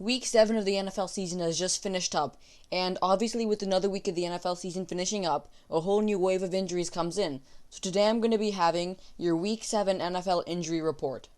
Week 7 of the NFL season has just finished up, and obviously with another week of the NFL season finishing up, a whole new wave of injuries comes in. So today I'm going to be having your Week 7 NFL injury report.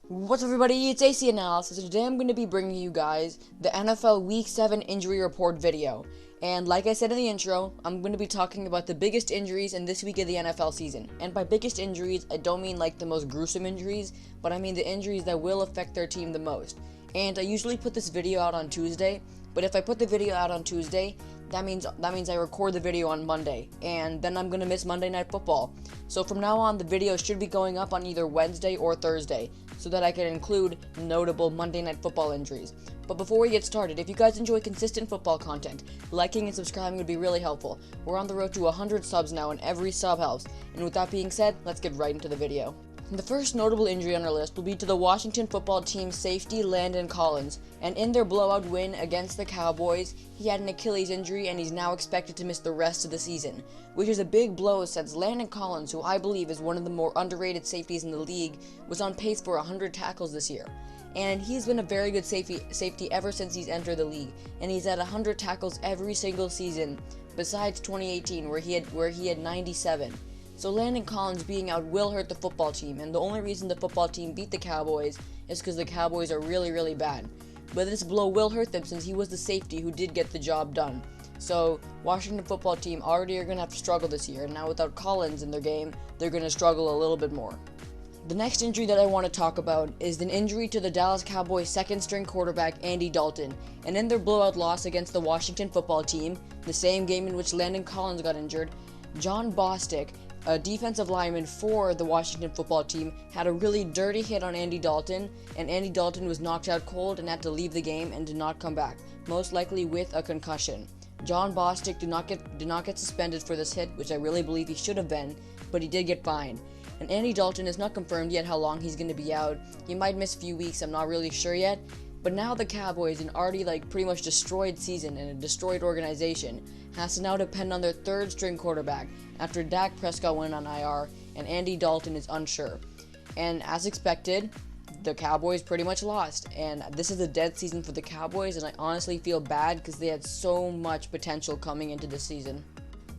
What's up everybody, it's AC Analysis, and today I'm going to be bringing you guys the NFL Week 7 injury report video. And like I said in the intro, I'm going to be talking about the biggest injuries in this week of the NFL season. And by biggest injuries, I don't mean like the most gruesome injuries, but I mean the injuries that will affect their team the most. And I usually put this video out on Tuesday, but if I put the video out on Tuesday, that means I record the video on Monday, and then I'm going to miss Monday Night Football. So from now on, the video should be going up on either Wednesday or Thursday, so that I can include notable Monday Night Football injuries. But before we get started, if you guys enjoy consistent football content, liking and subscribing would be really helpful. We're on the road to 100 subs now, and every sub helps. And with that being said, let's get right into the video. The first notable injury on our list will be to the Washington football team safety Landon Collins, and in their blowout win against the Cowboys, he had an Achilles injury and he's now expected to miss the rest of the season, which is a big blow since Landon Collins, who I believe is one of the more underrated safeties in the league, was on pace for 100 tackles this year. And he's been a very good safety ever since he's entered the league, and he's at 100 tackles every single season, besides 2018 where he had 97. So Landon Collins being out will hurt the football team, and the only reason the football team beat the Cowboys is because the Cowboys are really, really bad. But this blow will hurt them since he was the safety who did get the job done. So Washington football team already are going to have to struggle this year, and now without Collins in their game, they're going to struggle a little bit more. The next injury that I want to talk about is an injury to the Dallas Cowboys second-string quarterback Andy Dalton, and in their blowout loss against the Washington football team, the same game in which Landon Collins got injured, Jon Bostic, a defensive lineman for the Washington football team, had a really dirty hit on Andy Dalton, and Andy Dalton was knocked out cold and had to leave the game and did not come back, most likely with a concussion. Jon Bostic did not get suspended for this hit, which I really believe he should have been, but he did get fined. And Andy Dalton is not confirmed yet how long he's going to be out. He might miss a few weeks, I'm not really sure yet. But now the Cowboys, an already pretty much destroyed season and a destroyed organization, has to now depend on their third-string quarterback after Dak Prescott went on IR and Andy Dalton is unsure. And as expected, the Cowboys pretty much lost. And this is a dead season for the Cowboys, and I honestly feel bad because they had so much potential coming into this season.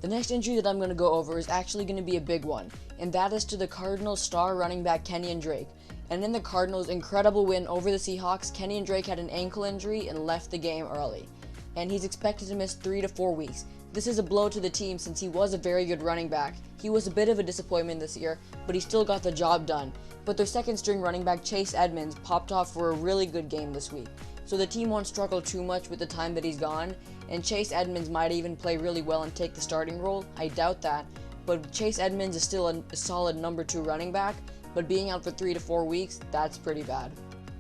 The next injury that I'm going to go over is actually going to be a big one, and that is to the Cardinals star running back Kenyon Drake. And in the Cardinals' incredible win over the Seahawks, Kenyon Drake had an ankle injury and left the game early, and he's expected to miss 3 to 4 weeks. This is a blow to the team since he was a very good running back. He was a bit of a disappointment this year, but he still got the job done. But their second-string running back Chase Edmonds popped off for a really good game this week, so the team won't struggle too much with the time that he's gone, and Chase Edmonds might even play really well and take the starting role. I doubt that, but Chase Edmonds is still a solid number 2 running back, but being out for 3 to 4 weeks, that's pretty bad.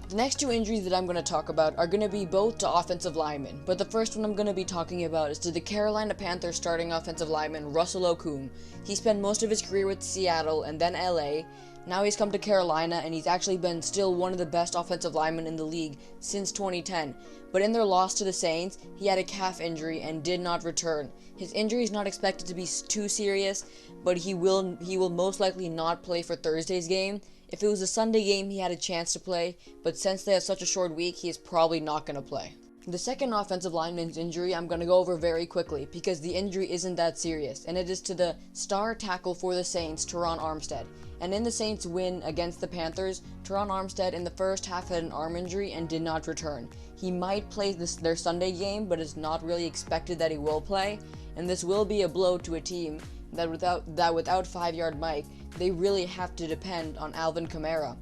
The next 2 injuries that I'm going to talk about are going to be both to offensive linemen, but the first one I'm going to be talking about is to the Carolina Panthers starting offensive lineman Russell Okung. He spent most of his career with Seattle and then LA. Now he's come to Carolina, and he's actually been still one of the best offensive linemen in the league since 2010. But in their loss to the Saints, he had a calf injury and did not return. His injury is not expected to be too serious, but he will most likely not play for Thursday's game. If it was a Sunday game, he had a chance to play, but since they have such a short week, he is probably not going to play. The second offensive lineman's injury I'm going to go over very quickly because the injury isn't that serious, and it is to the star tackle for the Saints, Teron Armstead. And in the Saints' win against the Panthers, Teron Armstead in the first half had an arm injury and did not return. He might play their Sunday game, but it's not really expected that he will play, and this will be a blow to a team that without 5-yard Mike, they really have to depend on Alvin Kamara.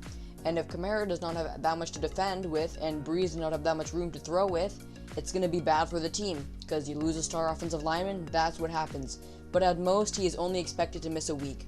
And if Kamara does not have that much to defend with, and Breeze does not have that much room to throw with, it's going to be bad for the team, because you lose a star offensive lineman, that's what happens. But at most, he is only expected to miss a week.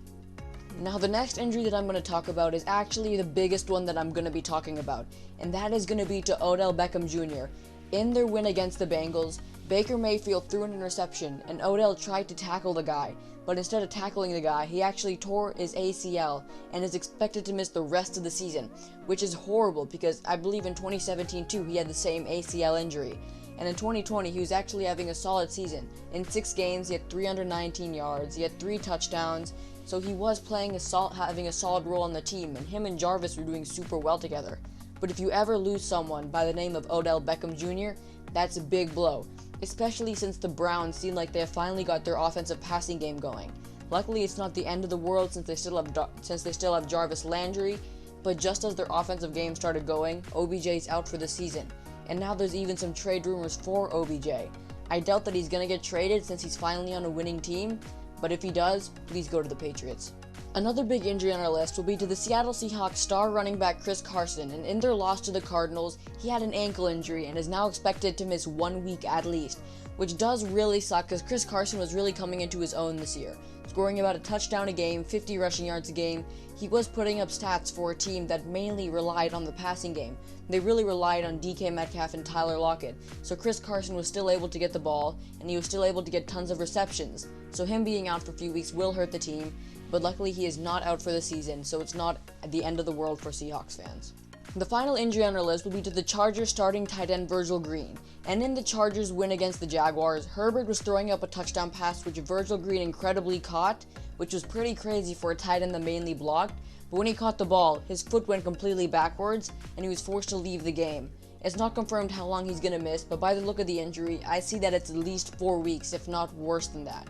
Now the next injury that I'm going to talk about is actually the biggest one that I'm going to be talking about, and that is going to be to Odell Beckham Jr. In their win against the Bengals, Baker Mayfield threw an interception, and Odell tried to tackle the guy, but instead of tackling the guy, he actually tore his ACL and is expected to miss the rest of the season, which is horrible because I believe in 2017 too he had the same ACL injury. And in 2020, he was actually having a solid season. In 6 games, he had 319 yards, he had 3 touchdowns, so he was having a solid role on the team, and him and Jarvis were doing super well together. But if you ever lose someone by the name of Odell Beckham Jr., that's a big blow, especially since the Browns seem like they have finally got their offensive passing game going. Luckily, it's not the end of the world since they still have Jarvis Landry, but just as their offensive game started going, OBJ is out for the season, and now there's even some trade rumors for OBJ. I doubt that he's gonna get traded since he's finally on a winning team, but if he does, please go to the Patriots. Another big injury on our list will be to the Seattle Seahawks star running back Chris Carson, and in their loss to the Cardinals, he had an ankle injury and is now expected to miss 1 week at least, which does really suck because Chris Carson was really coming into his own this year, scoring about a touchdown a game, 50 rushing yards a game. He was putting up stats for a team that mainly relied on the passing game. They really relied on DK Metcalf and Tyler Lockett, so Chris Carson was still able to get the ball, and he was still able to get tons of receptions. So him being out for a few weeks will hurt the team, but luckily he is not out for the season, so it's not the end of the world for Seahawks fans. The final injury on our list will be to the Chargers starting tight end Virgil Green, and in the Chargers' win against the Jaguars, Herbert was throwing up a touchdown pass which Virgil Green incredibly caught, which was pretty crazy for a tight end that mainly blocked, but when he caught the ball, his foot went completely backwards, and he was forced to leave the game. It's not confirmed how long he's going to miss, but by the look of the injury, I see that it's at least 4 weeks, if not worse than that.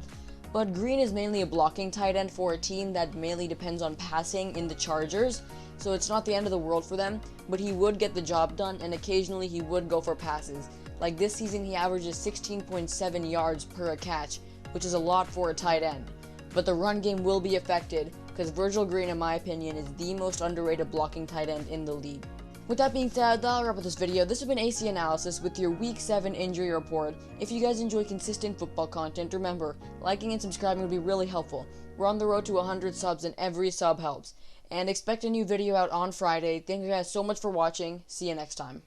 But Green is mainly a blocking tight end for a team that mainly depends on passing in the Chargers, so it's not the end of the world for them, but he would get the job done, and occasionally he would go for passes. Like this season, he averages 16.7 yards per catch, which is a lot for a tight end. But the run game will be affected, because Virgil Green, in my opinion, is the most underrated blocking tight end in the league. With that being said, that'll wrap up this video. This has been AC Analysis with your Week 7 injury report. If you guys enjoy consistent football content, remember, liking and subscribing would be really helpful. We're on the road to 100 subs, and every sub helps. And expect a new video out on Friday. Thank you guys so much for watching. See you next time.